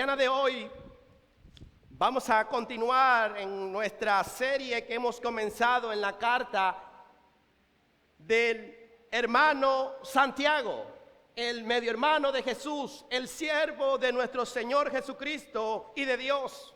mañana de hoy vamos a continuar en nuestra serie que hemos comenzado en la carta del hermano Santiago, el medio hermano de Jesús, el siervo de nuestro Señor Jesucristo y de Dios.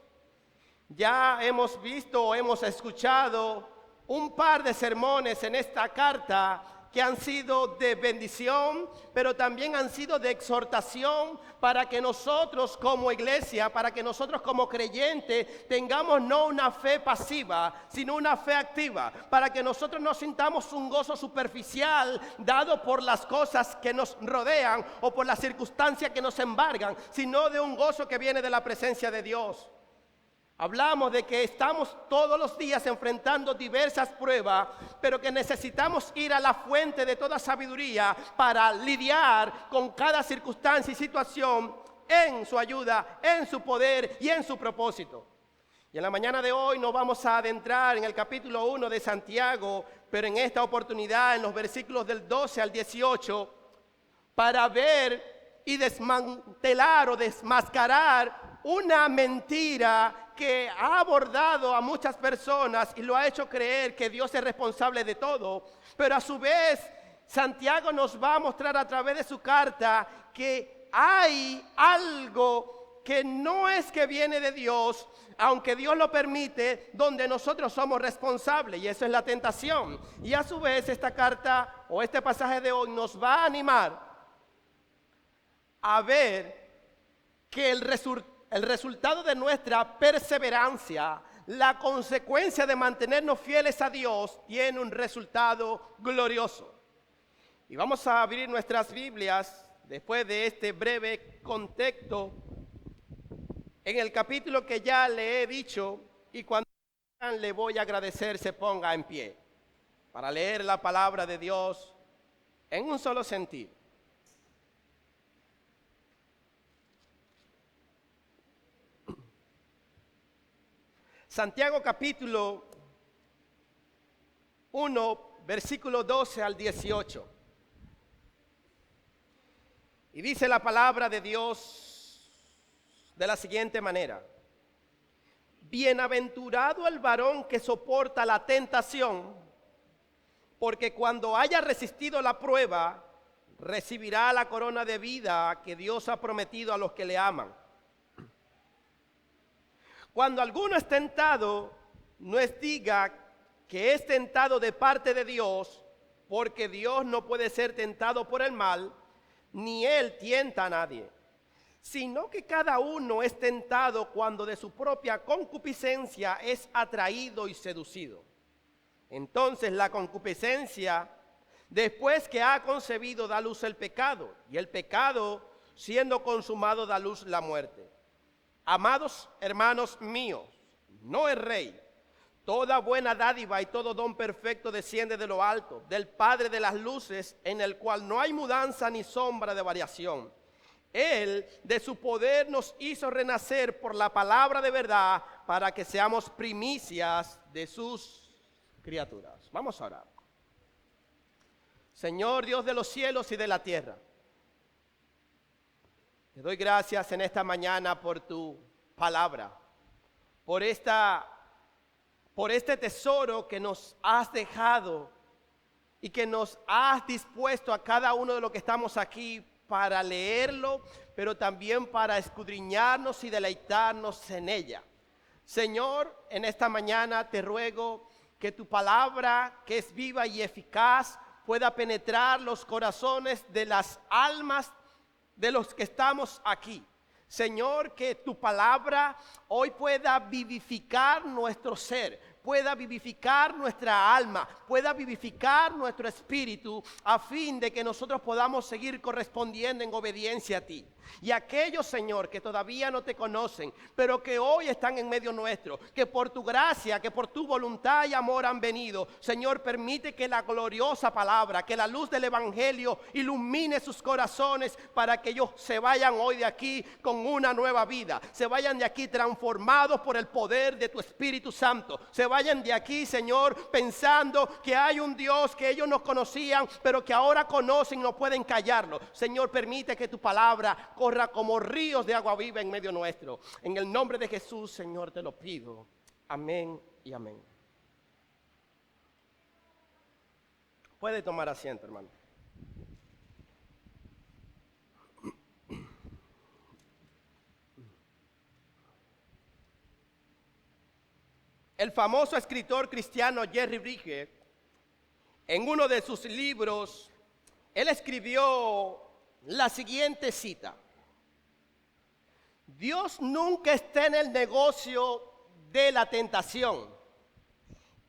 Ya hemos visto, hemos escuchado un par de sermones en esta carta que han sido de bendición, pero también han sido de exhortación para que nosotros como iglesia, para que nosotros como creyentes tengamos no una fe pasiva, sino una fe activa, para que nosotros no sintamos un gozo superficial dado por las cosas que nos rodean o por las circunstancias que nos embargan, sino de un gozo que viene de la presencia de Dios. Hablamos de que estamos todos los días enfrentando diversas pruebas, pero que necesitamos ir a la fuente de toda sabiduría para lidiar con cada circunstancia y situación en su ayuda, en su poder y en su propósito. Y en la mañana de hoy nos vamos a adentrar en el capítulo 1 de Santiago, pero en esta oportunidad en los versículos del 12 al 18, para ver y desmantelar o desmascarar una mentira que ha abordado a muchas personas y lo ha hecho creer que Dios es responsable de todo. Pero a su vez, Santiago nos va a mostrar a través de su carta que hay algo que no es que viene de Dios, aunque Dios lo permite, donde nosotros somos responsables, y eso es la tentación. Y a su vez, esta carta o este pasaje de hoy nos va a animar a ver que el resultado de nuestra perseverancia, la consecuencia de mantenernos fieles a Dios, tiene un resultado glorioso. Y vamos a abrir nuestras Biblias, después de este breve contexto, en el capítulo que ya le he dicho, y cuando le voy a agradecer se ponga en pie, para leer la palabra de Dios en un solo sentido. Santiago capítulo 1, versículo 12 al 18. Y dice la palabra de Dios de la siguiente manera: bienaventurado el varón que soporta la tentación, porque cuando haya resistido la prueba, recibirá la corona de vida que Dios ha prometido a los que le aman. Cuando alguno es tentado, no es diga que es tentado de parte de Dios, porque Dios no puede ser tentado por el mal, ni Él tienta a nadie, sino que cada uno es tentado cuando de su propia concupiscencia es atraído y seducido. Entonces la concupiscencia, después que ha concebido, da luz el pecado, y el pecado, siendo consumado, da luz la muerte. Amados hermanos míos, no erréis. Toda buena dádiva y todo don perfecto desciende de lo alto, del Padre de las luces, en el cual no hay mudanza ni sombra de variación. Él de su poder nos hizo renacer por la palabra de verdad, para que seamos primicias de sus criaturas. Vamos a orar. Señor Dios de los cielos y de la tierra, te doy gracias en esta mañana por tu palabra, por este tesoro que nos has dejado y que nos has dispuesto a cada uno de los que estamos aquí para leerlo, pero también para escudriñarnos y deleitarnos en ella. Señor, en esta mañana te ruego que tu palabra, que es viva y eficaz, pueda penetrar los corazones de las almas de los que estamos aquí. Señor, que tu palabra hoy pueda vivificar nuestro ser, pueda vivificar nuestra alma, pueda vivificar nuestro espíritu, a fin de que nosotros podamos seguir correspondiendo en obediencia a ti. Y aquellos, Señor, que todavía no te conocen, pero que hoy están en medio nuestro, que por tu gracia, que por tu voluntad y amor han venido, Señor, permite que la gloriosa palabra, que la luz del evangelio ilumine sus corazones, para que ellos se vayan hoy de aquí con una nueva vida, se vayan de aquí transformados por el poder de tu Espíritu Santo, se vayan vayan de aquí, Señor, pensando que hay un Dios que ellos no conocían, pero que ahora conocen y no pueden callarlo. Señor, permite que tu palabra corra como ríos de agua viva en medio nuestro. En el nombre de Jesús, Señor, te lo pido. Amén y amén. Puede tomar asiento, hermano. El famoso escritor cristiano Jerry Bridges, en uno de sus libros, él escribió la siguiente cita: Dios nunca está en el negocio de la tentación.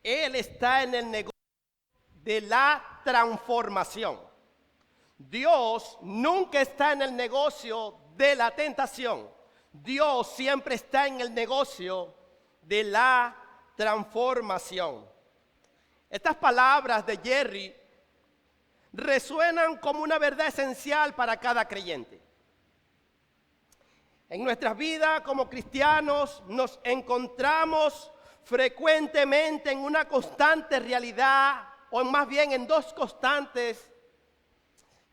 Él está en el negocio de la transformación. Dios nunca está en el negocio de la tentación. Dios siempre está en el negocio de la transformación. Estas palabras de Jerry resuenan como una verdad esencial para cada creyente. En nuestras vidas como cristianos nos encontramos frecuentemente en una constante realidad, o más bien en dos constantes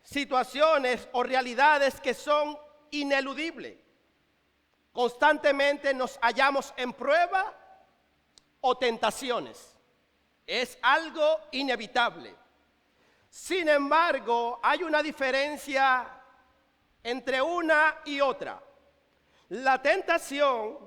situaciones o realidades que son ineludibles. Constantemente nos hallamos en prueba o tentaciones. Es algo inevitable. Sin embargo, hay una diferencia entre una y otra. La tentación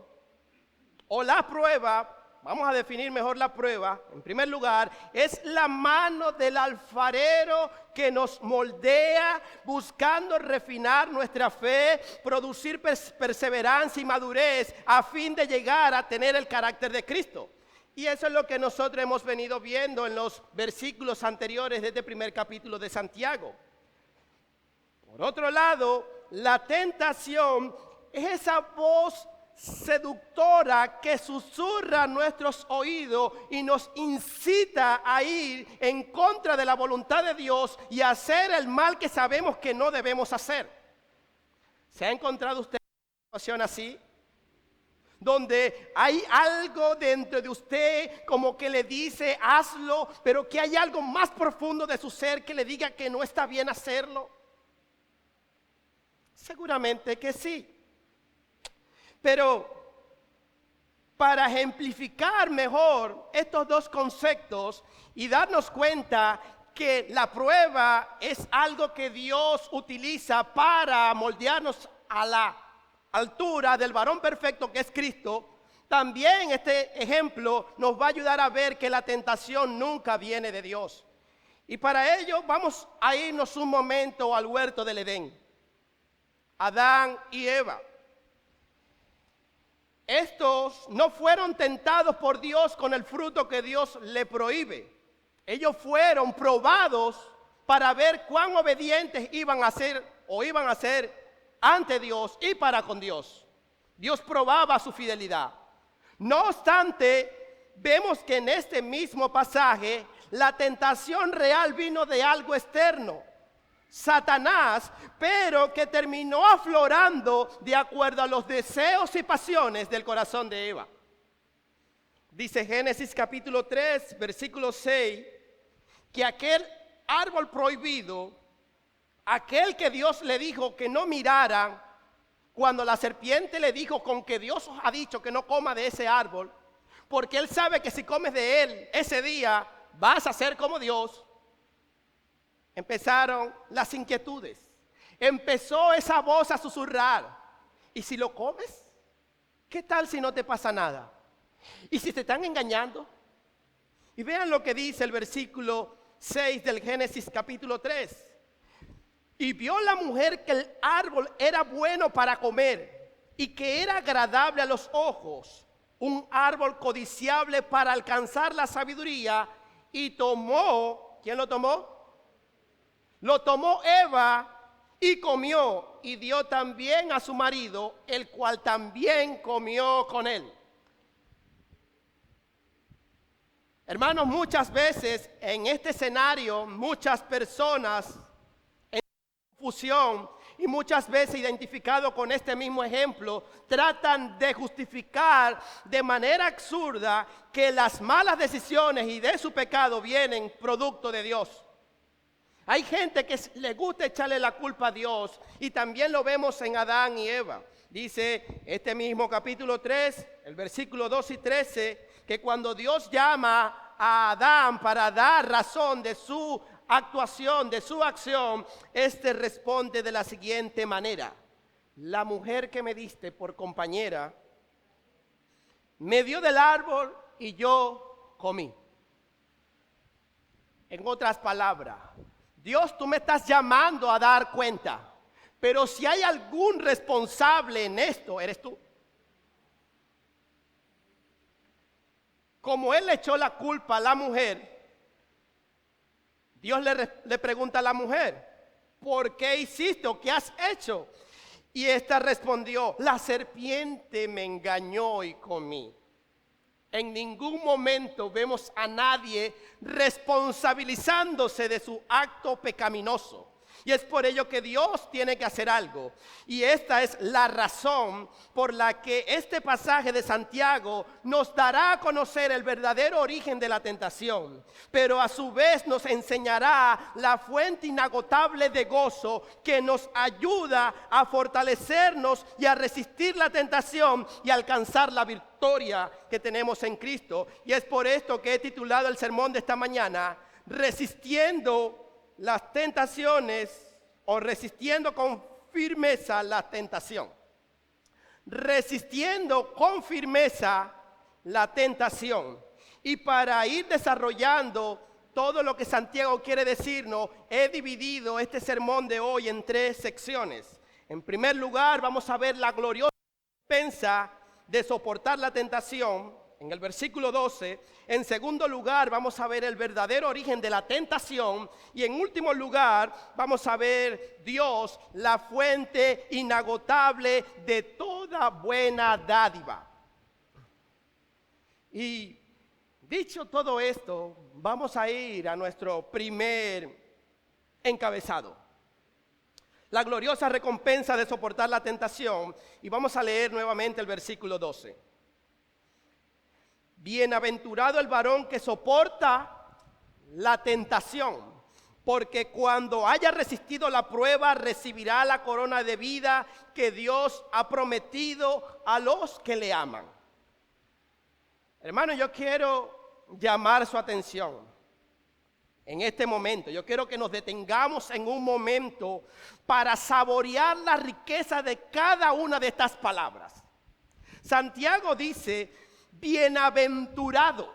o la prueba, vamos a definir mejor la prueba, en primer lugar, es la mano del alfarero que nos moldea buscando refinar nuestra fe, producir perseverancia y madurez a fin de llegar a tener el carácter de Cristo. Y eso es lo que nosotros hemos venido viendo en los versículos anteriores de este primer capítulo de Santiago. Por otro lado, la tentación es esa voz seductora que susurra nuestros oídos y nos incita a ir en contra de la voluntad de Dios y a hacer el mal que sabemos que no debemos hacer. ¿Se ha encontrado usted en una situación así? Donde hay algo dentro de usted como que le dice hazlo, pero que hay algo más profundo de su ser que le diga que no está bien hacerlo. Seguramente que sí. Pero para ejemplificar mejor estos dos conceptos y darnos cuenta que la prueba es algo que Dios utiliza para moldearnos a la altura del varón perfecto que es Cristo, también este ejemplo nos va a ayudar a ver que la tentación nunca viene de Dios. Y para ello vamos a irnos un momento al huerto del Edén. Adán y Eva. Estos no fueron tentados por Dios con el fruto que Dios le prohíbe. Ellos fueron probados para ver cuán obedientes iban a ser ante Dios y para con Dios. Dios probaba su fidelidad. No obstante, vemos que en este mismo pasaje la tentación real vino de algo externo, Satanás, pero que terminó aflorando de acuerdo a los deseos y pasiones del corazón de Eva. Dice Génesis capítulo 3, versículo 6, que aquel árbol prohibido, aquel que Dios le dijo que no miraran, cuando la serpiente le dijo con que Dios os ha dicho que no coma de ese árbol, porque él sabe que si comes de él ese día vas a ser como Dios. Empezaron las inquietudes. Empezó esa voz a susurrar. ¿Y si lo comes? ¿Qué tal si no te pasa nada? ¿Y si te están engañando? Y vean lo que dice el versículo 6 del Génesis capítulo 3. Y vio la mujer que el árbol era bueno para comer y que era agradable a los ojos, un árbol codiciable para alcanzar la sabiduría, y tomó, ¿quién lo tomó? Lo tomó Eva y comió, y dio también a su marido, el cual también comió con él. Hermanos, muchas veces en este escenario, muchas personas en confusión y muchas veces identificado con este mismo ejemplo, tratan de justificar de manera absurda que las malas decisiones y de su pecado vienen producto de Dios. Hay gente que le gusta echarle la culpa a Dios y también lo vemos en Adán y Eva. Dice este mismo capítulo 3, el versículo 2 y 13, que cuando Dios llama a Adán para dar razón de su actuación, de su acción, este responde de la siguiente manera: la mujer que me diste por compañera me dio del árbol y yo comí. En otras palabras, Dios, tú me estás llamando a dar cuenta, pero si hay algún responsable en esto, eres tú. Como él le echó la culpa a la mujer, Dios le pregunta a la mujer: ¿por qué hiciste o qué has hecho? Y esta respondió: la serpiente me engañó y comí. En ningún momento vemos a nadie responsabilizándose de su acto pecaminoso. Y es por ello que Dios tiene que hacer algo. Y esta es la razón por la que este pasaje de Santiago nos dará a conocer el verdadero origen de la tentación. Pero a su vez nos enseñará la fuente inagotable de gozo que nos ayuda a fortalecernos y a resistir la tentación y alcanzar la victoria que tenemos en Cristo. Y es por esto que he titulado el sermón de esta mañana: resistiendo las tentaciones, o resistiendo con firmeza la tentación. Resistiendo con firmeza la tentación. Y para ir desarrollando todo lo que Santiago quiere decirnos, he dividido este sermón de hoy en 3 secciones. En primer lugar, vamos a ver la gloriosa recompensa de soportar la tentación, en el versículo 12. En segundo lugar, vamos a ver el verdadero origen de la tentación. Y en último lugar, vamos a ver Dios, la fuente inagotable de toda buena dádiva. Y dicho todo esto, vamos a ir a nuestro primer encabezado: la gloriosa recompensa de soportar la tentación. Y vamos a leer nuevamente el versículo 12. Bienaventurado el varón que soporta la tentación, porque cuando haya resistido la prueba, recibirá la corona de vida que Dios ha prometido a los que le aman. Hermano, yo quiero llamar su atención en este momento. Yo quiero que nos detengamos en un momento para saborear la riqueza de cada una de estas palabras. Santiago dice: bienaventurado.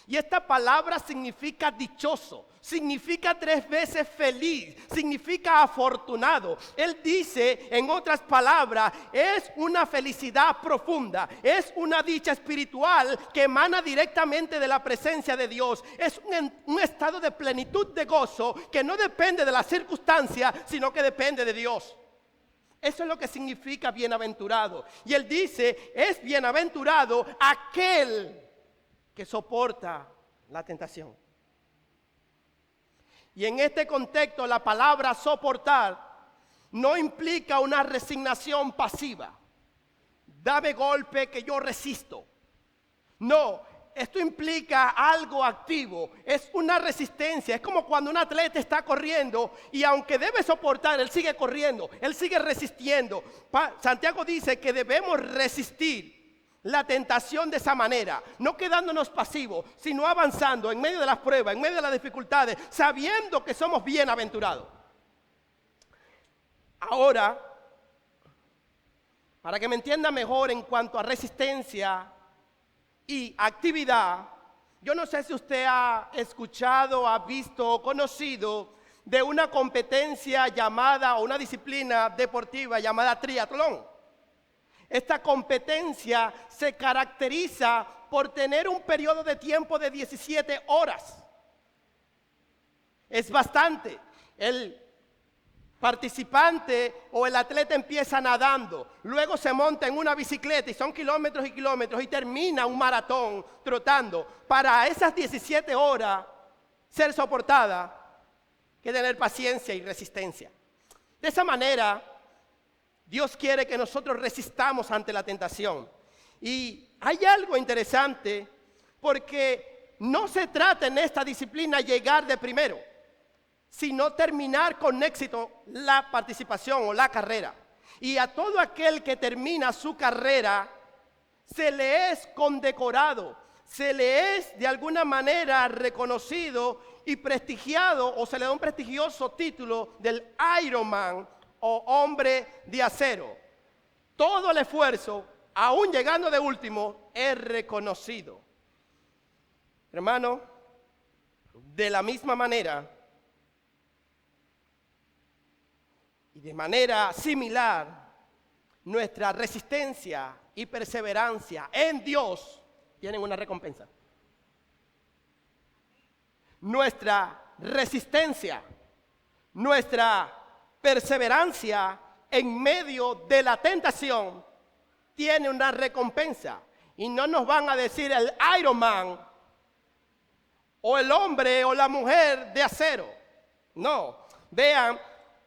Y esta palabra significa dichoso, significa 3 veces feliz, significa afortunado. Él dice, en otras palabras, es una felicidad profunda, es una dicha espiritual que emana directamente de la presencia de Dios. Es un estado de plenitud de gozo que no depende de las circunstancias, sino que depende de Dios. Eso es lo que significa bienaventurado. Y él dice: es bienaventurado aquel que soporta la tentación. Y en este contexto, la palabra soportar no implica una resignación pasiva. Dame golpe que yo resisto. No, esto implica algo activo, es una resistencia. Es como cuando un atleta está corriendo y aunque debe soportar, él sigue corriendo, él sigue resistiendo. Santiago dice que debemos resistir la tentación de esa manera, no quedándonos pasivos, sino avanzando en medio de las pruebas, en medio de las dificultades, sabiendo que somos bienaventurados. Ahora, para que me entienda mejor en cuanto a resistencia y actividad, yo no sé si usted ha escuchado, ha visto o conocido de una competencia llamada, o una disciplina deportiva llamada triatlón. Esta competencia se caracteriza por tener un periodo de tiempo de 17 horas. Es bastante. El participante o el atleta empieza nadando, luego se monta en una bicicleta y son kilómetros y kilómetros y termina un maratón trotando. Para esas 17 horas ser soportada, hay que tener paciencia y resistencia. De esa manera, Dios quiere que nosotros resistamos ante la tentación. Y hay algo interesante, porque no se trata en esta disciplina llegar de primero, sino terminar con éxito la participación o la carrera. Y a todo aquel que termina su carrera, se le es condecorado, se le es de alguna manera reconocido y prestigiado, o se le da un prestigioso título del Ironman o hombre de acero. Todo el esfuerzo, aún llegando de último, es reconocido. Hermano, de la misma manera y de manera similar, nuestra resistencia y perseverancia en Dios tienen una recompensa. Nuestra resistencia, nuestra perseverancia en medio de la tentación tiene una recompensa. Y no nos van a decir el Ironman o el hombre o la mujer de acero. No, vean,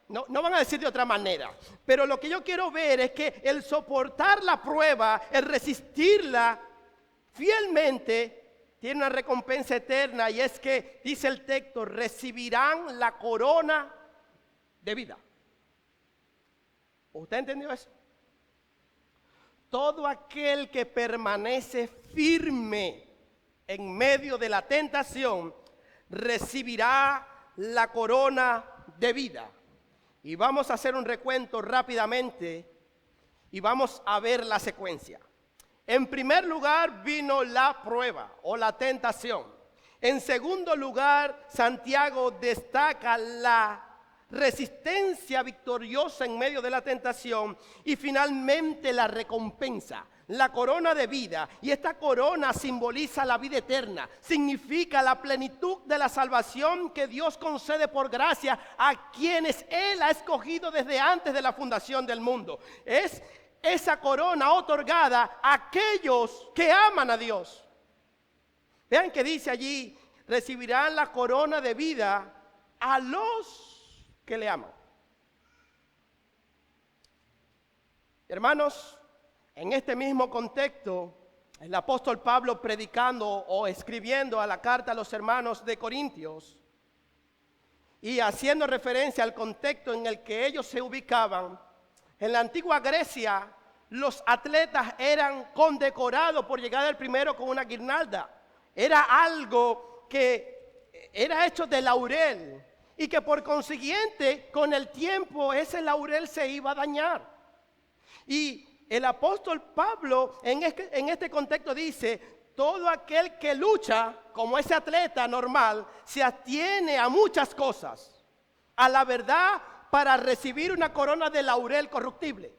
no van a decir de otra manera. Pero lo que yo quiero ver es que el soportar la prueba, el resistirla fielmente, tiene una recompensa eterna. Y es que, dice el texto, recibirán la corona de vida. ¿Usted entendió eso? Todo aquel que permanece firme en medio de la tentación recibirá la corona de vida. Y vamos a hacer un recuento rápidamente y vamos a ver la secuencia. En primer lugar vino la prueba o la tentación. En segundo lugar, Santiago destaca la resistencia victoriosa en medio de la tentación. Y finalmente la recompensa, la corona de vida. Y esta corona simboliza la vida eterna. Significa la plenitud de la salvación que Dios concede por gracia a quienes Él ha escogido desde antes de la fundación del mundo. Es esa corona otorgada a aquellos que aman a Dios. Vean que dice allí, recibirán la corona de vida a los que le aman. Hermanos, en este mismo contexto, el apóstol Pablo predicando o escribiendo a la carta a los hermanos de Corintios y haciendo referencia al contexto en el que ellos se ubicaban, en la antigua Grecia los atletas eran condecorados por llegar al primero con una guirnalda. Era algo que era hecho de laurel y que por consiguiente con el tiempo ese laurel se iba a dañar. Y el apóstol Pablo en este contexto dice, todo aquel que lucha como ese atleta normal se atiene a muchas cosas, a la verdad para recibir una corona de laurel corruptible.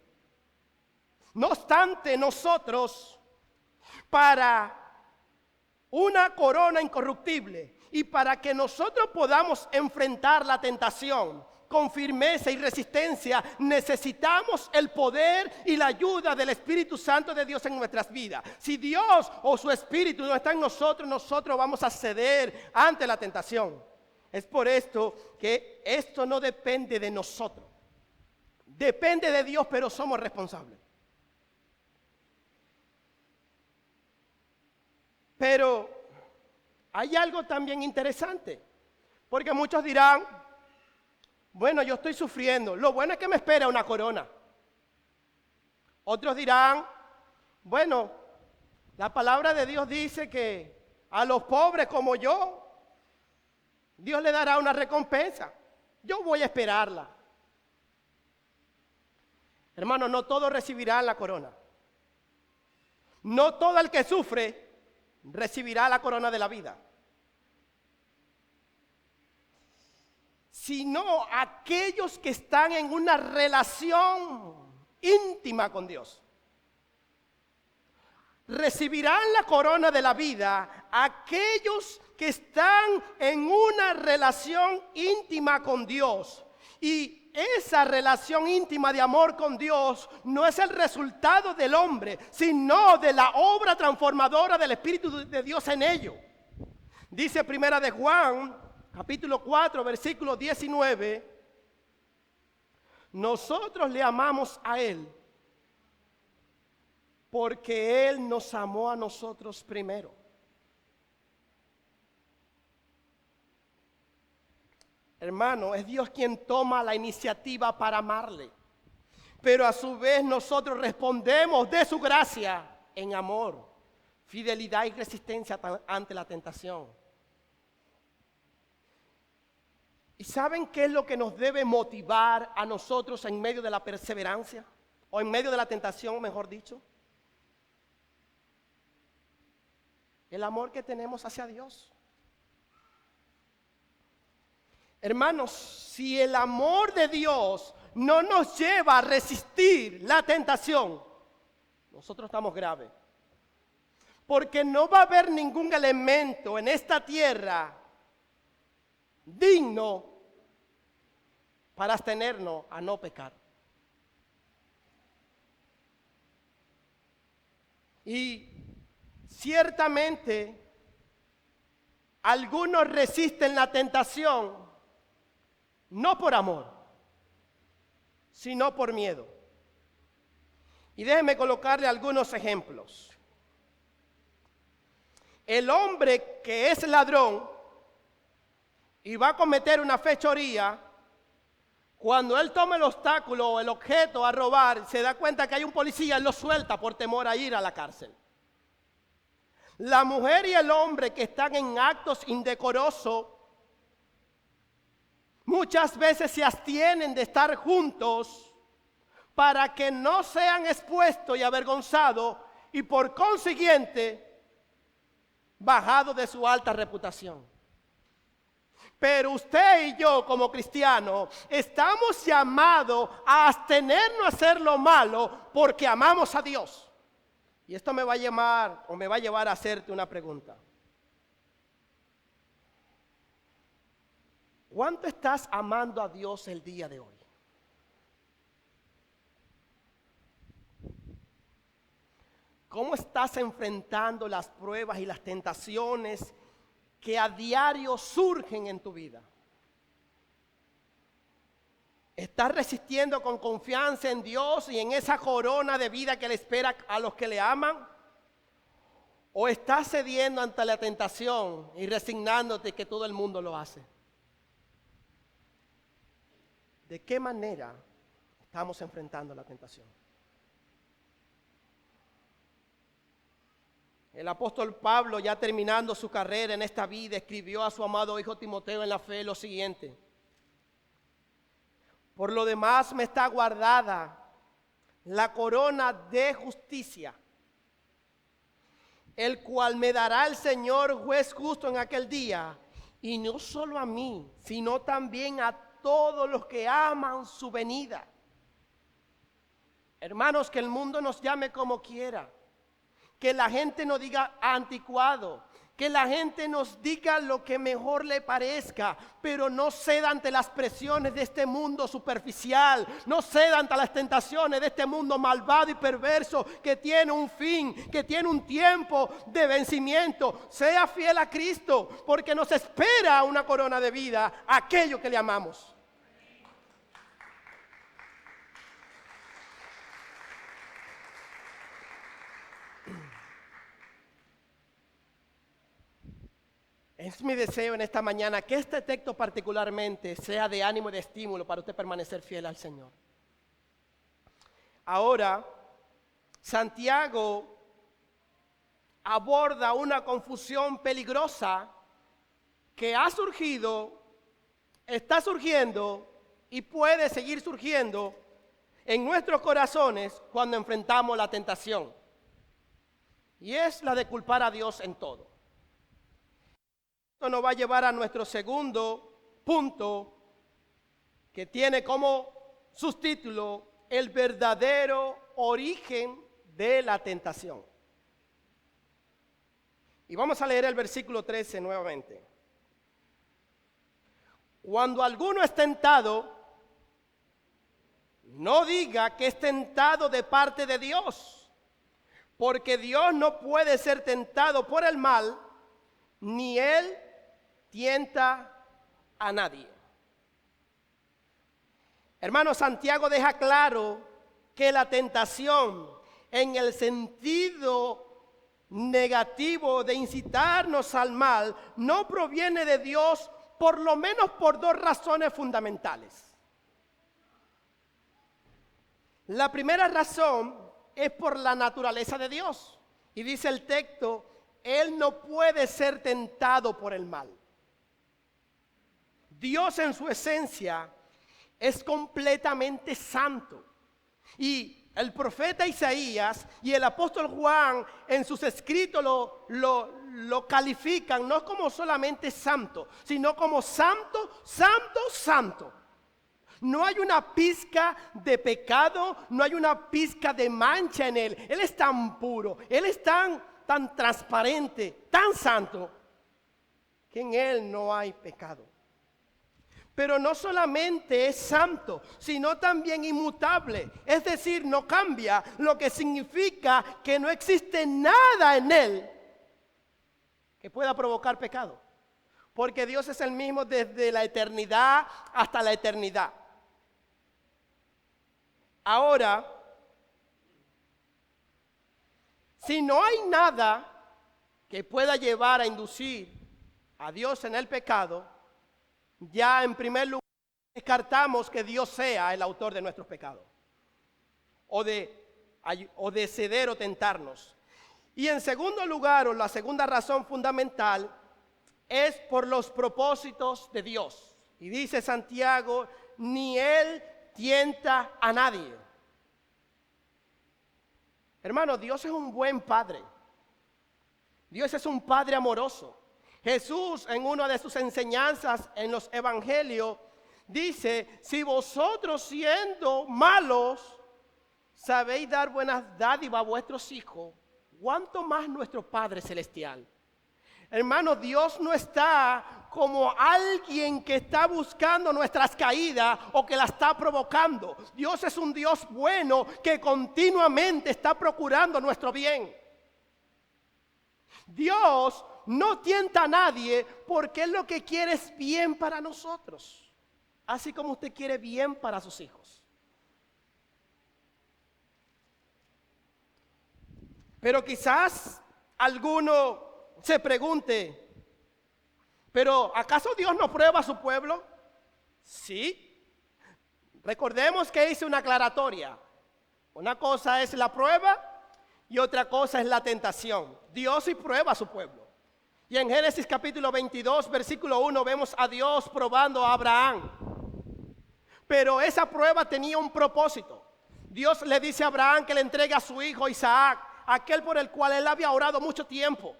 No obstante, nosotros para una corona incorruptible y para que nosotros podamos enfrentar la tentación con firmeza y resistencia, necesitamos el poder y la ayuda del Espíritu Santo de Dios en nuestras vidas. Si Dios o su Espíritu no está en nosotros, nosotros vamos a ceder ante la tentación. Es por esto que esto no depende de nosotros. Depende de Dios, pero somos responsables. Pero hay algo también interesante, porque muchos dirán, bueno, yo estoy sufriendo, lo bueno es que me espera una corona. Otros dirán, bueno, la palabra de Dios dice que a los pobres como yo, Dios le dará una recompensa. Yo voy a esperarla. Hermano, no todos recibirán la corona. No todo el que sufre recibirá la corona de la vida, sino aquellos que están en una relación íntima con Dios. Recibirán la corona de la vida aquellos que están en una relación íntima con Dios. Y esa relación íntima de amor con Dios no es el resultado del hombre, sino de la obra transformadora del Espíritu de Dios en ello. Dice Primera de Juan, capítulo 4, versículo 19. Nosotros le amamos a Él porque Él nos amó a nosotros primero. Hermano, es Dios quien toma la iniciativa para amarle. Pero a su vez nosotros respondemos de su gracia en amor, fidelidad y resistencia ante la tentación. ¿Y saben qué es lo que nos debe motivar a nosotros en medio de la perseverancia? O en medio de la tentación, mejor dicho. El amor que tenemos hacia Dios. Hermanos, si el amor de Dios no nos lleva a resistir la tentación, nosotros estamos graves. Porque no va a haber ningún elemento en esta tierra digno para abstenernos a no pecar. Y ciertamente algunos resisten la tentación no por amor, sino por miedo. Y déjenme colocarle algunos ejemplos. El hombre que es ladrón y va a cometer una fechoría, cuando él toma el obstáculo o el objeto a robar, se da cuenta que hay un policía, él lo suelta por temor a ir a la cárcel. La mujer y el hombre que están en actos indecorosos, muchas veces se abstienen de estar juntos para que no sean expuestos y avergonzados y por consiguiente bajados de su alta reputación. Pero usted y yo como cristianos estamos llamados a abstenernos a hacer lo malo porque amamos a Dios. Y esto me va a llevar a hacerte una pregunta. ¿Cuánto estás amando a Dios el día de hoy? ¿Cómo estás enfrentando las pruebas y las tentaciones que a diario surgen en tu vida? ¿Estás resistiendo con confianza en Dios y en esa corona de vida que le espera a los que le aman? ¿O estás cediendo ante la tentación y resignándote que todo el mundo lo hace? ¿De qué manera estamos enfrentando la tentación? El apóstol Pablo, ya terminando su carrera en esta vida, escribió a su amado hijo Timoteo en la fe lo siguiente: por lo demás me está guardada la corona de justicia, el cual me dará el Señor juez justo en aquel día, y no solo a mí, sino también a todos los que aman su venida. Hermanos, que el mundo nos llame como quiera, que la gente nos diga anticuado, que la gente nos diga lo que mejor le parezca, pero no ceda ante las presiones de este mundo superficial, no ceda ante las tentaciones de este mundo malvado y perverso que tiene un fin, que tiene un tiempo de vencimiento. Sea fiel a Cristo, porque nos espera una corona de vida a aquellos que le amamos. Es mi deseo en esta mañana que este texto particularmente sea de ánimo y de estímulo para usted permanecer fiel al Señor. Ahora, Santiago aborda una confusión peligrosa que ha surgido, está surgiendo y puede seguir surgiendo en nuestros corazones cuando enfrentamos la tentación. Y es la de culpar a Dios en todo. Esto nos va a llevar a nuestro segundo punto, que tiene como subtítulo el verdadero origen de la tentación. Y vamos a leer el versículo 13 nuevamente. Cuando alguno es tentado, no diga que es tentado de parte de Dios, porque Dios no puede ser tentado por el mal, ni Él tienta a nadie. Hermano, Santiago deja claro que la tentación en el sentido negativo de incitarnos al mal no proviene de Dios, por lo menos por dos razones fundamentales. La primera razón es por la naturaleza de Dios. Y dice el texto, Él no puede ser tentado por el mal. Dios en su esencia es completamente santo. Y el profeta Isaías y el apóstol Juan en sus escritos lo califican no como solamente santo, sino como santo, santo, santo. No hay una pizca de pecado, no hay una pizca de mancha en Él. Él es tan puro, Él es tan transparente, tan santo, que en Él no hay pecado. Pero no solamente es santo, sino también inmutable. Es decir, no cambia, lo que significa que no existe nada en Él que pueda provocar pecado. Porque Dios es el mismo desde la eternidad hasta la eternidad. Ahora, si no hay nada que pueda llevar a inducir a Dios en el pecado, ya en primer lugar descartamos que Dios sea el autor de nuestros pecados o de ceder o tentarnos. Y en segundo lugar, o la segunda razón fundamental, es por los propósitos de Dios. Y dice Santiago, ni Él tienta a nadie. Hermano, Dios es un buen Padre. Dios es un Padre amoroso. Jesús, en una de sus enseñanzas en los evangelios, dice, si vosotros siendo malos sabéis dar buenas dádivas a vuestros hijos, ¿cuánto más nuestro Padre Celestial? Hermano, Dios no está como alguien que está buscando nuestras caídas o que las está provocando. Dios es un Dios bueno que continuamente está procurando nuestro bien. Dios no tienta a nadie porque Él lo que quiere es bien para nosotros, así como usted quiere bien para sus hijos. Pero quizás alguno se pregunte, ¿pero acaso Dios no prueba a su pueblo? Sí. Recordemos que hice una aclaratoria. Una cosa es la prueba y otra cosa es la tentación. Dios sí prueba a su pueblo. Y en Génesis capítulo 22, versículo 1, vemos a Dios probando a Abraham. Pero esa prueba tenía un propósito. Dios le dice a Abraham que le entregue a su hijo Isaac, aquel por el cual él había orado mucho tiempo.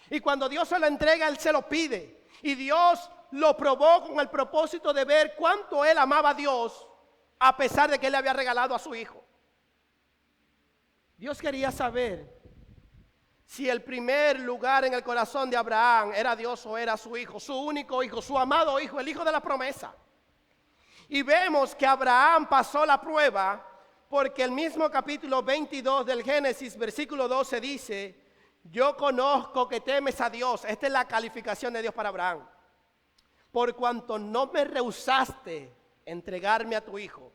Y cuando Dios se lo entrega, él se lo pide. Y Dios lo probó con el propósito de ver cuánto él amaba a Dios, a pesar de que él le había regalado a su hijo. Dios quería saber si el primer lugar en el corazón de Abraham era Dios o era su hijo, su único hijo, su amado hijo, el hijo de la promesa. Y vemos que Abraham pasó la prueba porque el mismo capítulo 22 del Génesis, versículo 12 dice, yo conozco que temes a Dios. Esta es la calificación de Dios para Abraham. Por cuanto no me rehusaste entregarme a tu hijo,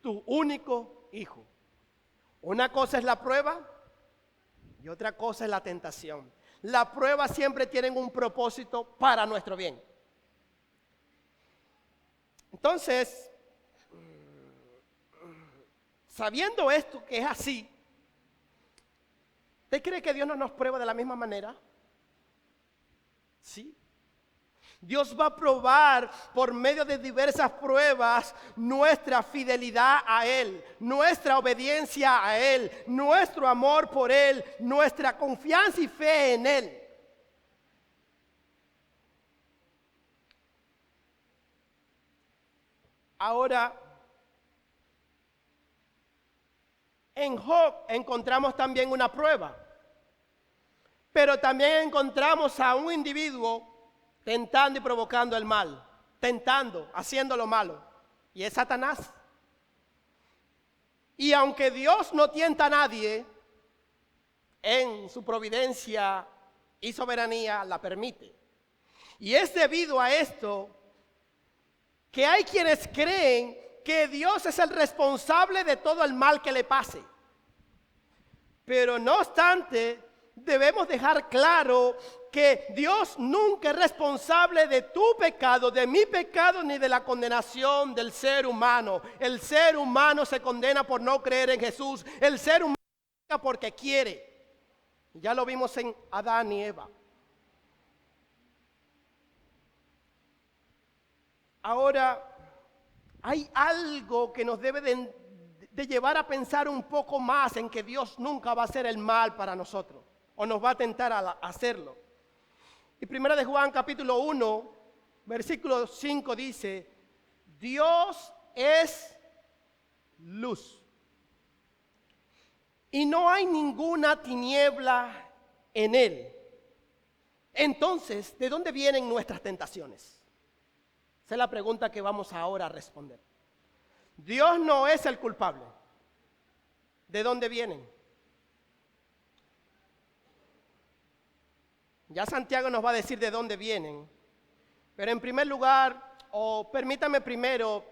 tu único hijo. Una cosa es la prueba y otra cosa es la tentación. La prueba siempre tiene un propósito para nuestro bien. Entonces, sabiendo esto que es así, ¿usted cree que Dios no nos prueba de la misma manera? Sí. Dios va a probar por medio de diversas pruebas nuestra fidelidad a Él, nuestra obediencia a Él, nuestro amor por Él, nuestra confianza y fe en Él. Ahora, en Job encontramos también una prueba, pero también encontramos a un individuo tentando y provocando el mal, tentando, haciendo lo malo, y es Satanás. Y aunque Dios no tienta a nadie, en su providencia y soberanía la permite. Y es debido a esto que hay quienes creen que Dios es el responsable de todo el mal que le pase. Pero no obstante, debemos dejar claro que Dios nunca es responsable de tu pecado, de mi pecado, ni de la condenación del ser humano. El ser humano se condena por no creer en Jesús. El ser humano peca porque quiere. Ya lo vimos en Adán y Eva. Ahora, hay algo que nos debe de llevar a pensar un poco más en que Dios nunca va a hacer el mal para nosotros, o nos va a tentar a hacerlo. Y primera de Juan capítulo 1, versículo 5 dice, Dios es luz, y no hay ninguna tiniebla en él. Entonces, ¿de dónde vienen nuestras tentaciones? Esa es la pregunta que vamos ahora a responder. Dios no es el culpable. ¿De dónde vienen? Ya Santiago nos va a decir de dónde vienen. Pero en primer lugar, permítame primero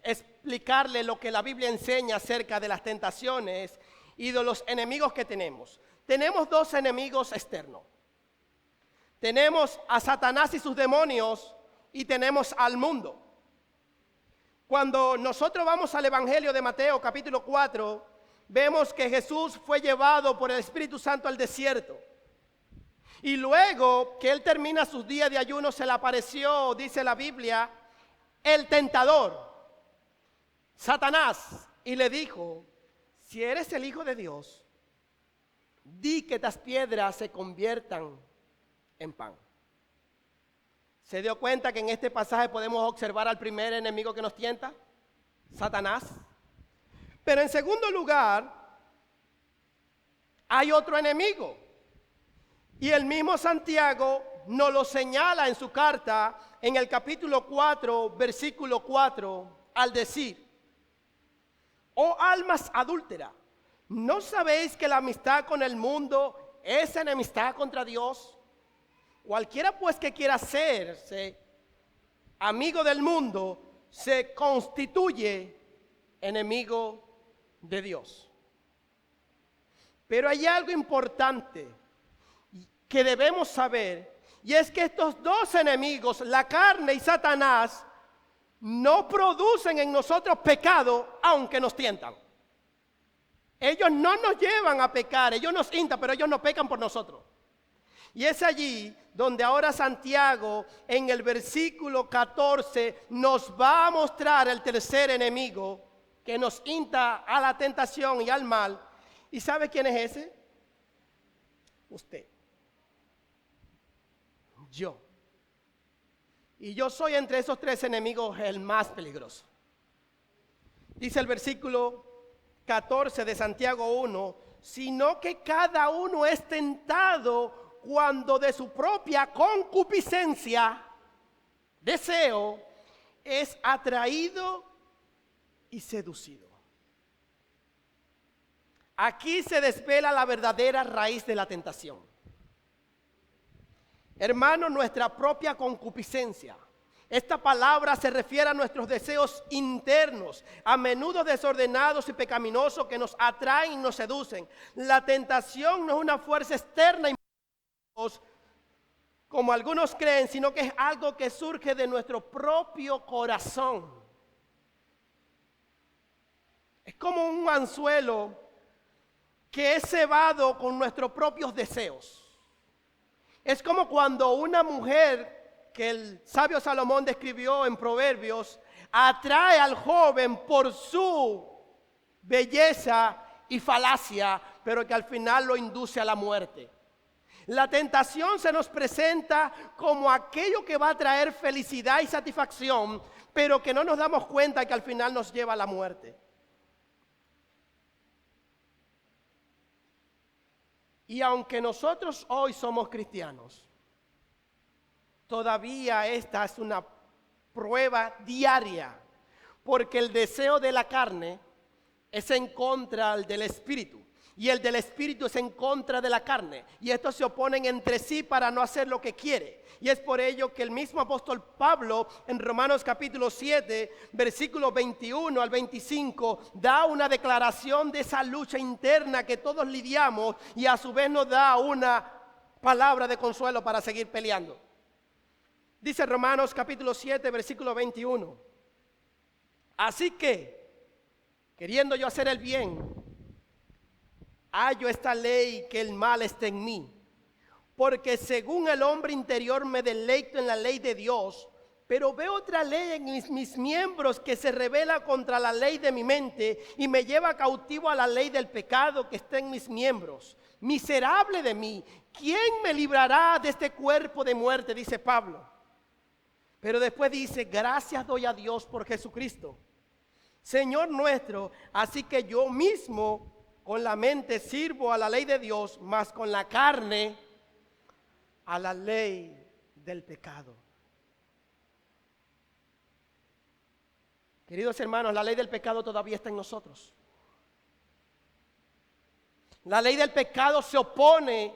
explicarle lo que la Biblia enseña acerca de las tentaciones y de los enemigos que tenemos. Tenemos dos enemigos externos. Tenemos a Satanás y sus demonios y tenemos al mundo. Cuando nosotros vamos al Evangelio de Mateo capítulo 4, vemos que Jesús fue llevado por el Espíritu Santo al desierto. Y luego que él termina sus días de ayuno, se le apareció, dice la Biblia, el tentador, Satanás, y le dijo, si eres el Hijo de Dios, di que estas piedras se conviertan en pan. ¿Se dio cuenta que en este pasaje podemos observar al primer enemigo que nos tienta? Satanás. Pero en segundo lugar, hay otro enemigo. Y el mismo Santiago nos lo señala en su carta, en el capítulo 4, versículo 4, al decir, oh almas adúlteras, ¿no sabéis que la amistad con el mundo es enemistad contra Dios? Cualquiera pues que quiera hacerse amigo del mundo, se constituye enemigo de Dios. Pero hay algo importante que debemos saber, y es que estos dos enemigos, la carne y Satanás, no producen en nosotros pecado, aunque nos tientan. Ellos no nos llevan a pecar, ellos nos instan, pero ellos no pecan por nosotros. Y es allí donde ahora Santiago en el versículo 14 nos va a mostrar el tercer enemigo que nos insta a la tentación y al mal. ¿Y sabe quién es ese? Usted. Yo. Y yo soy entre esos tres enemigos el más peligroso. Dice el versículo 14 de Santiago 1, sino que cada uno es tentado cuando de su propia concupiscencia, deseo, es atraído y seducido. Aquí se desvela la verdadera raíz de la tentación. Hermano, nuestra propia concupiscencia. Esta palabra se refiere a nuestros deseos internos, a menudo desordenados y pecaminosos que nos atraen y nos seducen. La tentación no es una fuerza externa como algunos creen, sino que es algo que surge de nuestro propio corazón. Es como un anzuelo que es cebado con nuestros propios deseos. Es como cuando una mujer, que el sabio Salomón describió en Proverbios, atrae al joven por su belleza y falacia, pero que al final lo induce a la muerte. La tentación se nos presenta como aquello que va a traer felicidad y satisfacción, pero que no nos damos cuenta que al final nos lleva a la muerte. Y aunque nosotros hoy somos cristianos, todavía esta es una prueba diaria, porque el deseo de la carne es en contra del espíritu. y el del Espíritu es en contra de la carne. Y estos se oponen entre sí para no hacer lo que quiere. Y es por ello que el mismo apóstol Pablo en Romanos capítulo 7, versículos 21 al 25, da una declaración de esa lucha interna que todos lidiamos y a su vez nos da una palabra de consuelo para seguir peleando. Dice Romanos capítulo 7, versículo 21. Así que, queriendo yo hacer el bien, hallo esta ley que el mal está en mí. Porque según el hombre interior me deleito en la ley de Dios, pero veo otra ley en mis miembros que se revela contra la ley de mi mente y me lleva cautivo a la ley del pecado que está en mis miembros. Miserable de mí, ¿quién me librará de este cuerpo de muerte? Dice Pablo. Pero después dice, gracias doy a Dios por Jesucristo, Señor nuestro. Así que yo mismo con la mente sirvo a la ley de Dios, mas con la carne a la ley del pecado. Queridos hermanos, la ley del pecado todavía está en nosotros. La ley del pecado se opone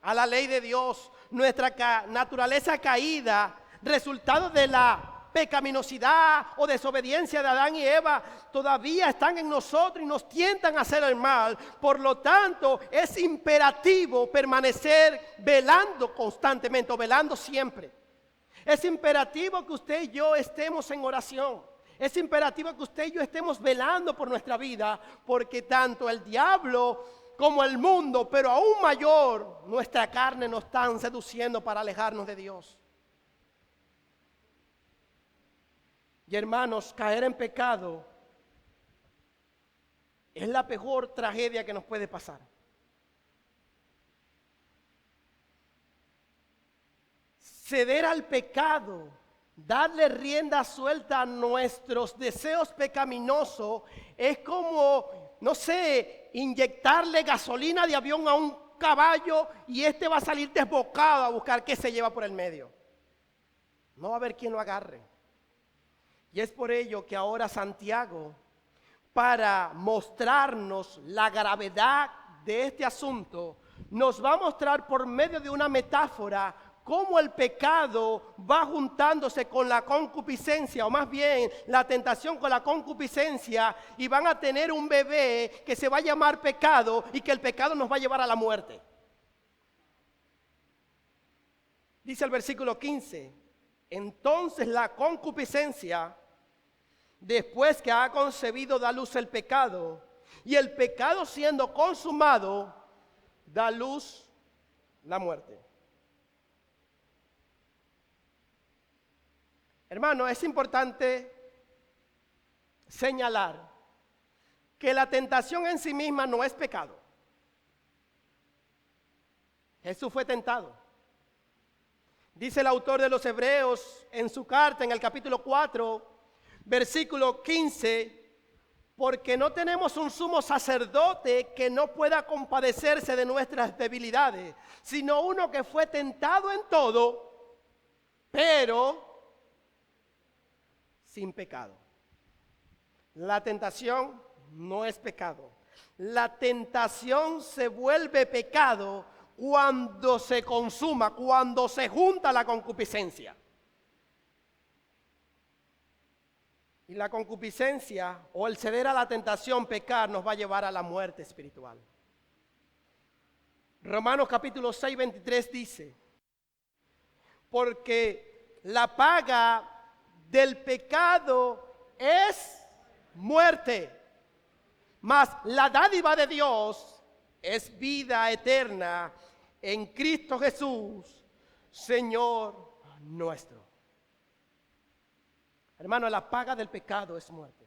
a la ley de Dios. Nuestra naturaleza caída, resultado de la pecaminosidad o desobediencia de Adán y Eva, todavía están en nosotros y nos tientan a hacer el mal. Por lo tanto, es imperativo permanecer velando constantemente o velando siempre. Es imperativo que usted y yo estemos en oración. Es imperativo que usted y yo estemos velando por nuestra vida, porque tanto el diablo como el mundo, pero aún mayor, nuestra carne nos están seduciendo para alejarnos de Dios. Y hermanos, caer en pecado es la peor tragedia que nos puede pasar. Ceder al pecado, darle rienda suelta a nuestros deseos pecaminosos, es como, no sé, inyectarle gasolina de avión a un caballo y este va a salir desbocado a buscar qué se lleva por el medio. No va a haber quien lo agarre. Y es por ello que ahora Santiago, para mostrarnos la gravedad de este asunto, nos va a mostrar por medio de una metáfora cómo el pecado va juntándose con la concupiscencia, o más bien la tentación con la concupiscencia, y van a tener un bebé que se va a llamar pecado y que el pecado nos va a llevar a la muerte. Dice el versículo 15, entonces la concupiscencia, después que ha concebido, da luz el pecado, y el pecado siendo consumado, da luz la muerte. Hermano, es importante señalar que la tentación en sí misma no es pecado. Jesús fue tentado. Dice el autor de los Hebreos en su carta, en el capítulo 4, versículo 15, porque no tenemos un sumo sacerdote que no pueda compadecerse de nuestras debilidades, sino uno que fue tentado en todo, pero sin pecado. La tentación no es pecado. La tentación se vuelve pecado cuando se consuma, cuando se junta la concupiscencia. Y la concupiscencia o el ceder a la tentación, pecar, nos va a llevar a la muerte espiritual. Romanos capítulo 6, 23 dice, porque la paga del pecado es muerte, mas la dádiva de Dios es vida eterna en Cristo Jesús, Señor nuestro. Hermano, la paga del pecado es muerte.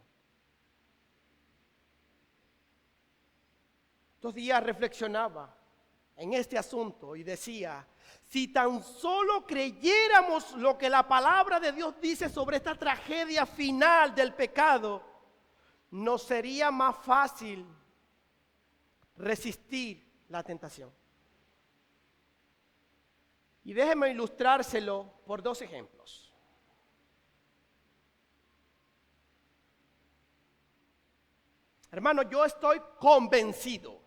Estos días reflexionaba en este asunto y decía, si tan solo creyéramos lo que la palabra de Dios dice sobre esta tragedia final del pecado, nos sería más fácil resistir la tentación. Y déjeme ilustrárselo por dos ejemplos. Hermano, yo estoy convencido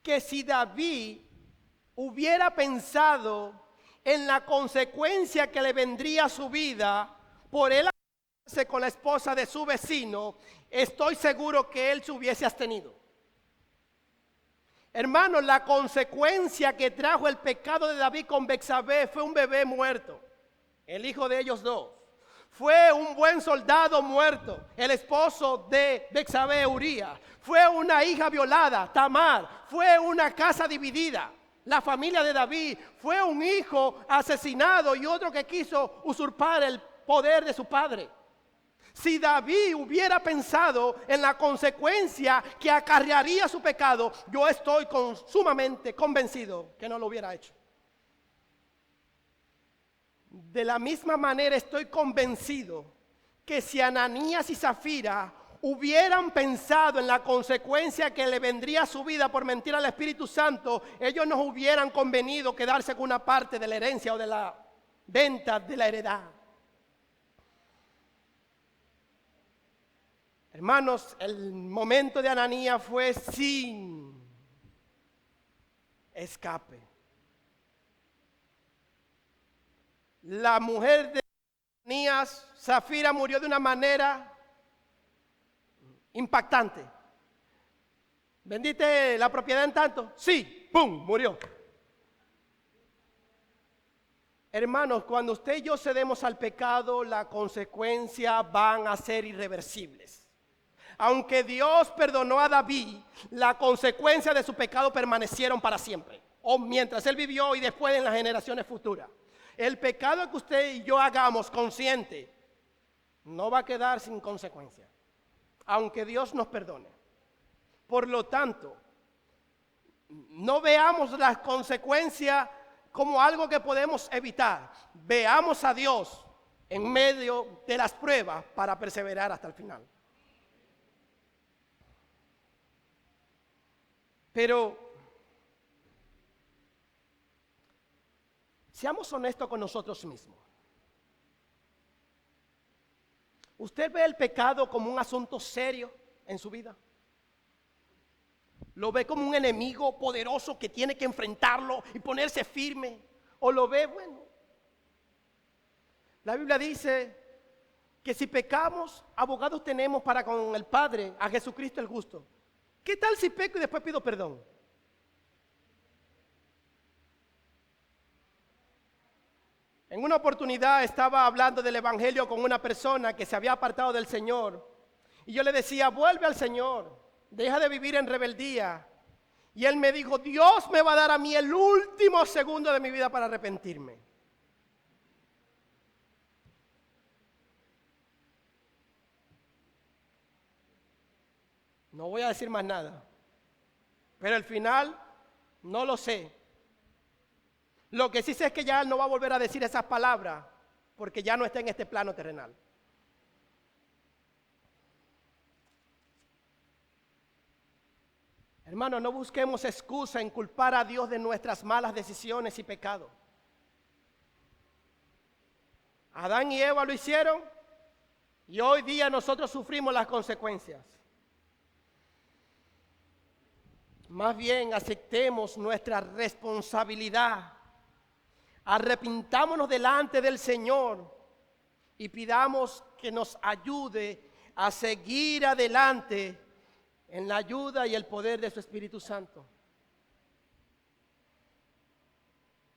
que si David hubiera pensado en la consecuencia que le vendría a su vida por él acostarse con la esposa de su vecino, estoy seguro que él se hubiese abstenido. Hermanos, la consecuencia que trajo el pecado de David con Betsabé fue un bebé muerto, el hijo de ellos dos. Fue un buen soldado muerto, el esposo de Betsabé, Urías. Fue una hija violada, Tamar. Fue una casa dividida, la familia de David. Fue un hijo asesinado y otro que quiso usurpar el poder de su padre. Si David hubiera pensado en la consecuencia que acarrearía su pecado, yo estoy sumamente convencido que no lo hubiera hecho. De la misma manera estoy convencido que si Ananías y Zafira hubieran pensado en la consecuencia que le vendría a su vida por mentir al Espíritu Santo, ellos no hubieran convenido quedarse con una parte de la herencia o de la venta de la heredad. Hermanos, el momento de Ananías fue sin escape. La mujer de Ananías, Zafira, murió de una manera impactante. ¿Vendiste la propiedad en tanto? Sí, ¡pum!, murió. Hermanos, cuando usted y yo cedemos al pecado, las consecuencias van a ser irreversibles. Aunque Dios perdonó a David, las consecuencias de su pecado permanecieron para siempre, o mientras él vivió y después en las generaciones futuras. El pecado que usted y yo hagamos consciente no va a quedar sin consecuencia, aunque Dios nos perdone. Por lo tanto, no veamos las consecuencias como algo que podemos evitar. Veamos a Dios en medio de las pruebas para perseverar hasta el final. Pero seamos honestos con nosotros mismos. ¿Usted ve el pecado como un asunto serio en su vida? ¿Lo ve como un enemigo poderoso que tiene que enfrentarlo y ponerse firme? ¿O lo ve, bueno? La Biblia dice que si pecamos, abogados tenemos para con el Padre, a Jesucristo el justo. ¿Qué tal si peco y después pido perdón? En una oportunidad estaba hablando del evangelio con una persona que se había apartado del Señor. Y yo le decía, vuelve al Señor, deja de vivir en rebeldía. Y él me dijo, Dios me va a dar a mí el último segundo de mi vida para arrepentirme. No voy a decir más nada. Pero al final, no lo sé. Lo que sí sé es que ya no va a volver a decir esas palabras, porque ya no está en este plano terrenal. Hermano, no busquemos excusa en culpar a Dios de nuestras malas decisiones y pecados. Adán y Eva lo hicieron y hoy día nosotros sufrimos las consecuencias. Más bien aceptemos nuestra responsabilidad. Arrepintámonos delante del Señor y pidamos que nos ayude a seguir adelante en la ayuda y el poder de su Espíritu Santo.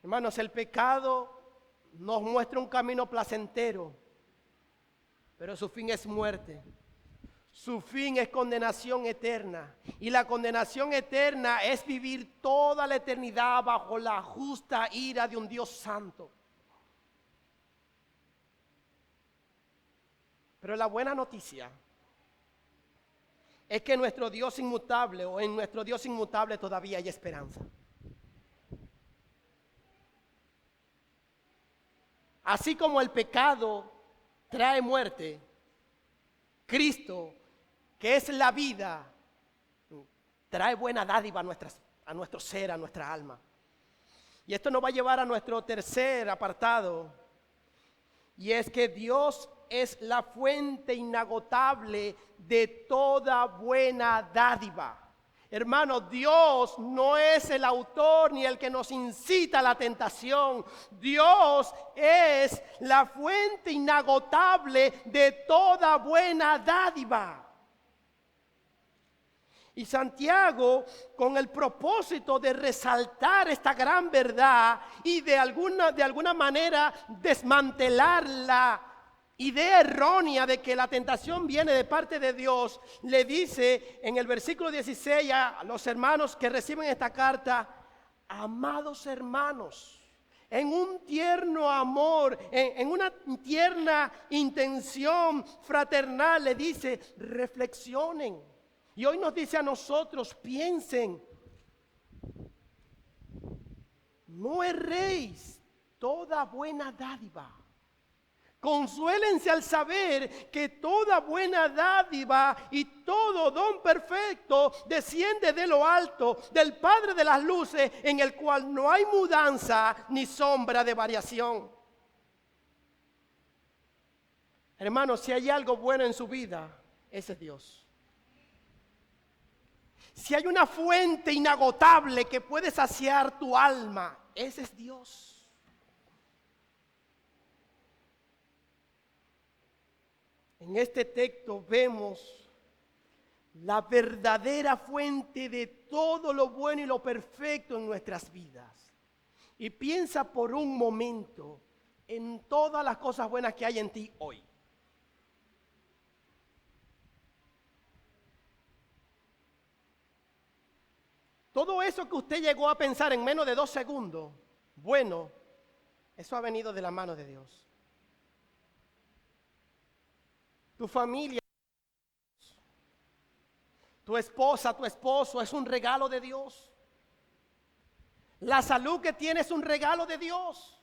Hermanos, el pecado nos muestra un camino placentero, pero su fin es muerte. Su fin es condenación eterna. Y la condenación eterna es vivir toda la eternidad bajo la justa ira de un Dios santo. Pero la buena noticia es que nuestro Dios inmutable, o en nuestro Dios inmutable todavía hay esperanza. Así como el pecado trae muerte, Cristo, que es la vida, trae buena dádiva a nuestro ser, a nuestra alma. Y esto nos va a llevar a nuestro tercer apartado, y es que Dios es la fuente inagotable de toda buena dádiva. Hermano, Dios no es el autor ni el que nos incita a la tentación. Dios es la fuente inagotable de toda buena dádiva. Y Santiago, con el propósito de resaltar esta gran verdad y de alguna manera desmantelar la idea errónea de que la tentación viene de parte de Dios, le dice en el versículo 16 a los hermanos que reciben esta carta: amados hermanos, en un tierno amor, en una tierna intención fraternal, le dice: reflexionen. Y hoy nos dice a nosotros: piensen, no erréis, toda buena dádiva. Consuélense al saber que toda buena dádiva y todo don perfecto desciende de lo alto, del Padre de las luces, en el cual no hay mudanza ni sombra de variación. Hermanos, si hay algo bueno en su vida, ese es Dios. Si hay una fuente inagotable que puede saciar tu alma, ese es Dios. En este texto vemos la verdadera fuente de todo lo bueno y lo perfecto en nuestras vidas. Y piensa por un momento en todas las cosas buenas que hay en ti hoy. Todo eso que usted llegó a pensar en menos de 2 segundos, bueno, eso ha venido de la mano de Dios. Tu familia, tu esposa, tu esposo es un regalo de Dios. La salud que tienes es un regalo de Dios.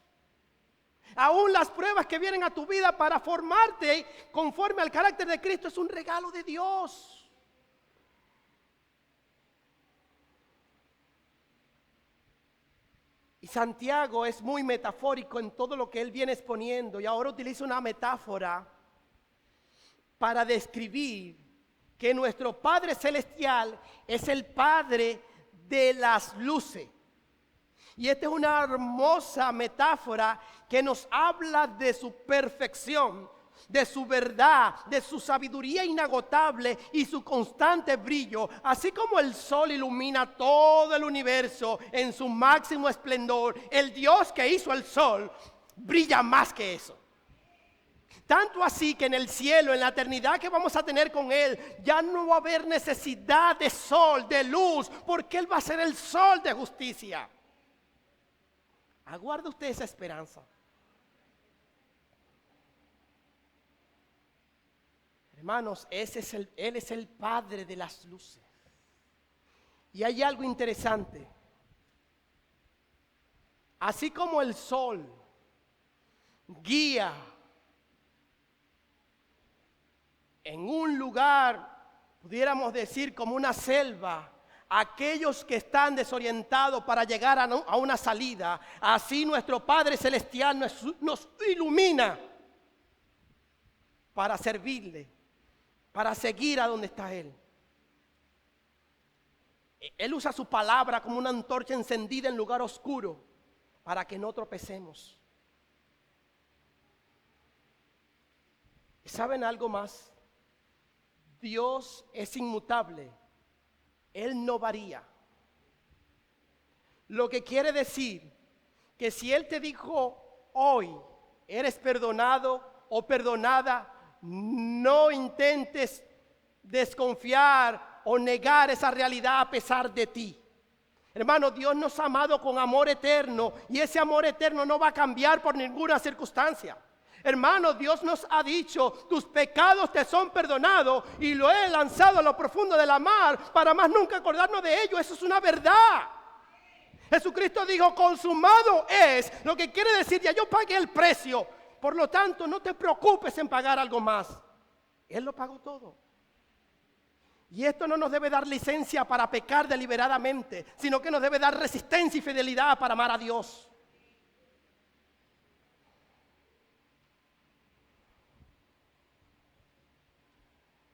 Aún las pruebas que vienen a tu vida para formarte conforme al carácter de Cristo es un regalo de Dios. Y Santiago es muy metafórico en todo lo que él viene exponiendo, y ahora utiliza una metáfora para describir que nuestro Padre Celestial es el Padre de las luces. Y esta es una hermosa metáfora que nos habla de su perfección, de su verdad, de su sabiduría inagotable y su constante brillo. Así como el sol ilumina todo el universo en su máximo esplendor, el Dios que hizo el sol brilla más que eso. Tanto así que en el cielo, en la eternidad que vamos a tener con Él, ya no va a haber necesidad de sol, de luz, porque Él va a ser el sol de justicia. Aguarde usted esa esperanza. Hermanos, Él es el Padre de las luces. Y hay algo interesante. Así como el sol guía en un lugar, pudiéramos decir como una selva, aquellos que están desorientados para llegar a una salida, así nuestro Padre Celestial nos ilumina para servirle, para seguir a donde está Él. Él usa su palabra como una antorcha encendida en lugar oscuro para que no tropecemos. ¿Y saben algo más? Dios es inmutable. Él no varía. Lo que quiere decir que si Él te dijo hoy, eres perdonado o perdonada, no intentes desconfiar o negar esa realidad a pesar de ti. Hermano, Dios nos ha amado con amor eterno y ese amor eterno no va a cambiar por ninguna circunstancia. Hermano, Dios nos ha dicho: tus pecados te son perdonados y lo he lanzado a lo profundo de la mar para más nunca acordarnos de ello. Eso es una verdad. Jesucristo dijo: consumado es, lo que quiere decir, ya yo pagué el precio. Por lo tanto, no te preocupes en pagar algo más. Él lo pagó todo. Y esto no nos debe dar licencia para pecar deliberadamente, sino que nos debe dar resistencia y fidelidad para amar a Dios.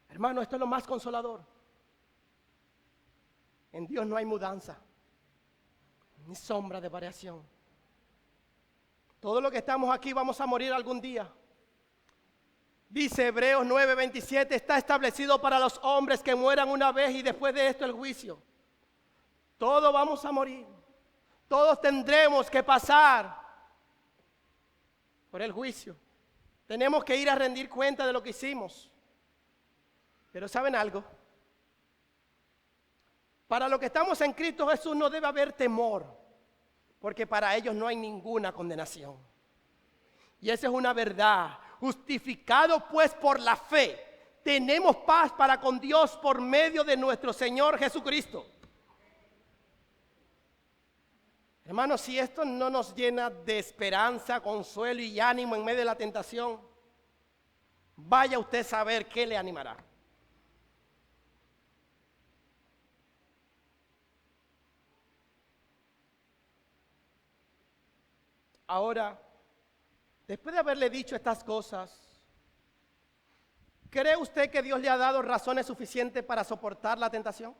Hermano, esto es lo más consolador. En Dios no hay mudanza, ni sombra de variación. Todo lo que estamos aquí vamos a morir algún día. Dice Hebreos 9:27, está establecido para los hombres que mueran una vez y después de esto el juicio. Todos vamos a morir. Todos tendremos que pasar por el juicio. Tenemos que ir a rendir cuenta de lo que hicimos. Pero ¿saben algo? Para los que estamos en Cristo Jesús no debe haber temor, porque para ellos no hay ninguna condenación. Y esa es una verdad. Justificados pues por la fe, tenemos paz para con Dios por medio de nuestro Señor Jesucristo. Hermanos, si esto no nos llena de esperanza, consuelo y ánimo en medio de la tentación, vaya usted a saber qué le animará. Ahora, después de haberle dicho estas cosas, ¿cree usted que Dios le ha dado razones suficientes para soportar la tentación?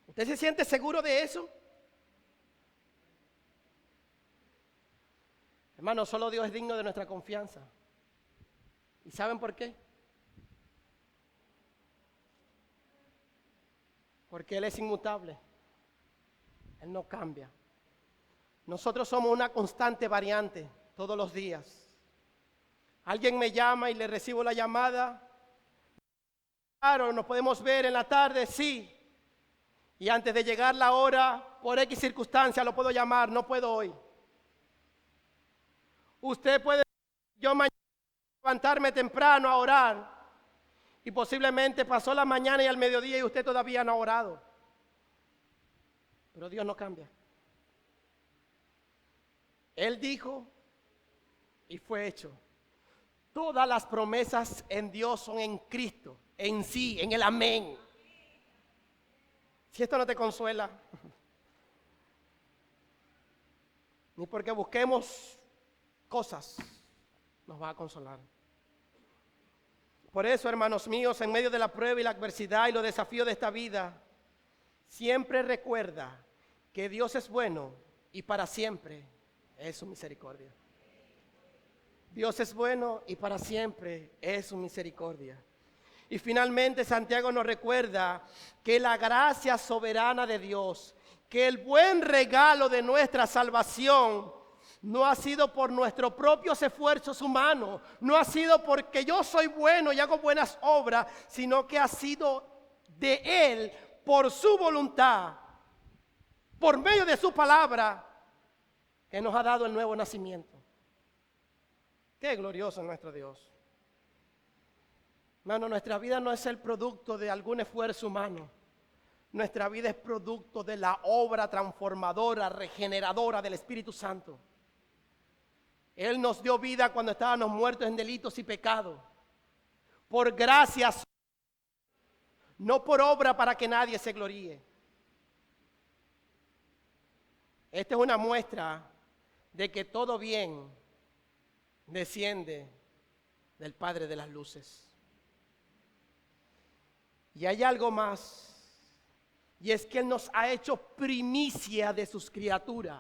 ¿Usted se siente seguro de eso? Hermano, solo Dios es digno de nuestra confianza. ¿Y saben por qué? Porque Él es inmutable. Él no cambia. Nosotros somos una constante variante todos los días. Alguien me llama y le recibo la llamada. Claro, nos podemos ver en la tarde, sí. Y antes de llegar la hora, por X circunstancia lo puedo llamar, no puedo hoy. Usted puede, yo mañana levantarme temprano a orar. Y posiblemente pasó la mañana y al mediodía y usted todavía no ha orado. Pero Dios no cambia. Él dijo y fue hecho. Todas las promesas en Dios son en Cristo, en sí, en el amén. Si esto no te consuela, ni porque busquemos cosas, nos va a consolar. Por eso, hermanos míos, en medio de la prueba y la adversidad y los desafíos de esta vida, siempre recuerda que Dios es bueno y para siempre es su misericordia. Dios es bueno y para siempre es su misericordia. Y finalmente Santiago nos recuerda que la gracia soberana de Dios, que el buen regalo de nuestra salvación no ha sido por nuestros propios esfuerzos humanos, no ha sido porque yo soy bueno y hago buenas obras, sino que ha sido de Él por su voluntad, por medio de su palabra, que nos ha dado el nuevo nacimiento. Qué glorioso es nuestro Dios. Hermano, nuestra vida no es el producto de algún esfuerzo humano. Nuestra vida es producto de la obra transformadora, regeneradora del Espíritu Santo. Él nos dio vida cuando estábamos muertos en delitos y pecados. Por gracia, no por obra para que nadie se gloríe. Esta es una muestra de que todo bien desciende del Padre de las luces. Y hay algo más, y es que Él nos ha hecho primicia de sus criaturas.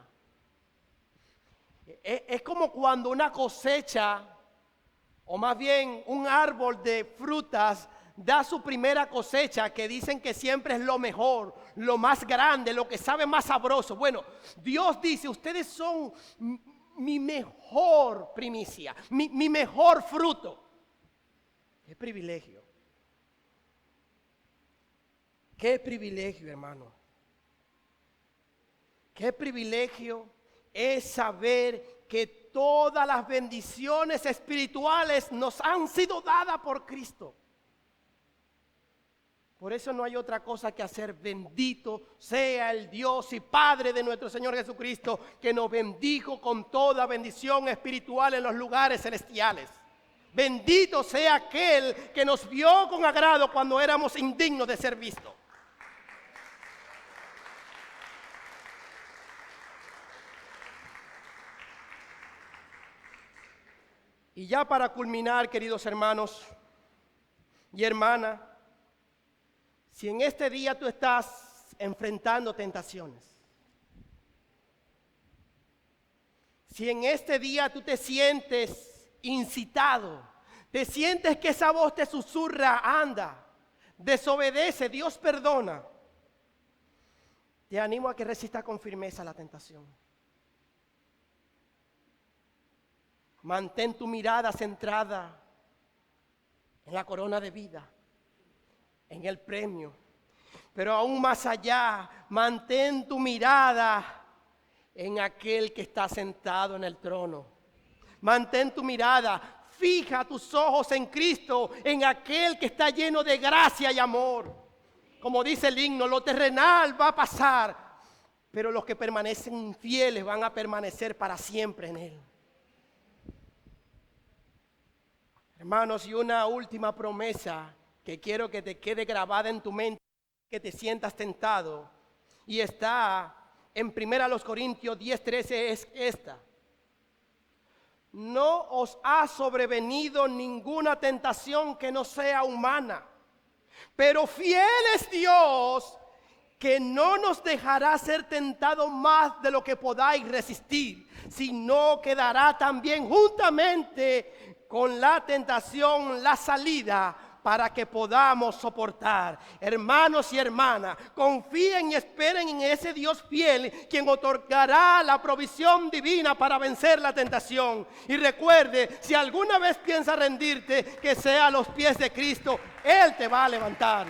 Es como cuando una cosecha, o más bien un árbol de frutas, da su primera cosecha, que dicen que siempre es lo mejor, lo más grande, lo que sabe más sabroso. Bueno, Dios dice, ustedes son mi mejor primicia, mi mejor fruto. Qué privilegio. Qué privilegio, hermano. Qué privilegio es saber que todas las bendiciones espirituales nos han sido dadas por Cristo. Por eso no hay otra cosa que hacer. Bendito sea el Dios y Padre de nuestro Señor Jesucristo, que nos bendijo con toda bendición espiritual en los lugares celestiales. Bendito sea aquel que nos vio con agrado cuando éramos indignos de ser vistos. Y ya para culminar, queridos hermanos y hermanas, si en este día tú estás enfrentando tentaciones, si en este día tú te sientes incitado, te sientes que esa voz te susurra, anda, desobedece, Dios perdona, te animo a que resistas con firmeza la tentación. Mantén tu mirada centrada en la corona de vida, en el premio. Pero aún más allá, mantén tu mirada en aquel que está sentado en el trono. Mantén tu mirada, fija tus ojos en Cristo, en aquel que está lleno de gracia y amor. Como dice el himno, lo terrenal va a pasar, pero los que permanecen fieles van a permanecer para siempre en Él. Hermanos, y una última promesa que quiero que te quede grabada en tu mente, que te sientas tentado, y está en 1 Corintios 10:13, es esta: no os ha sobrevenido ninguna tentación que no sea humana, pero fiel es Dios, que no nos dejará ser tentados más de lo que podáis resistir, sino que dará también juntamente con la tentación la salida para que podamos soportar. Hermanos y hermanas, confíen y esperen en ese Dios fiel, quien otorgará la provisión divina para vencer la tentación. Y recuerde, si alguna vez piensas rendirte, que sea a los pies de Cristo, Él te va a levantar.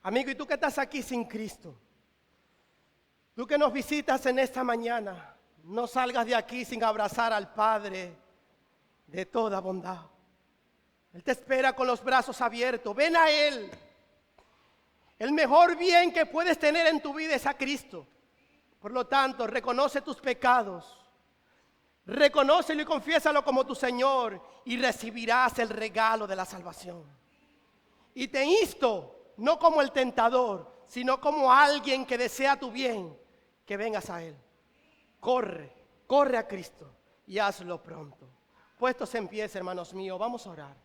Amigo, ¿y tú que estás aquí sin Cristo? Tú que nos visitas en esta mañana, no salgas de aquí sin abrazar al Padre de toda bondad. Él te espera con los brazos abiertos. Ven a Él. El mejor bien que puedes tener en tu vida es a Cristo. Por lo tanto, reconoce tus pecados. Reconócelo y confiésalo como tu Señor y recibirás el regalo de la salvación. Y te insto, no como el tentador, sino como alguien que desea tu bien, que vengas a Él. Corre a Cristo y hazlo pronto. Puestos en pie, hermanos míos, vamos a orar.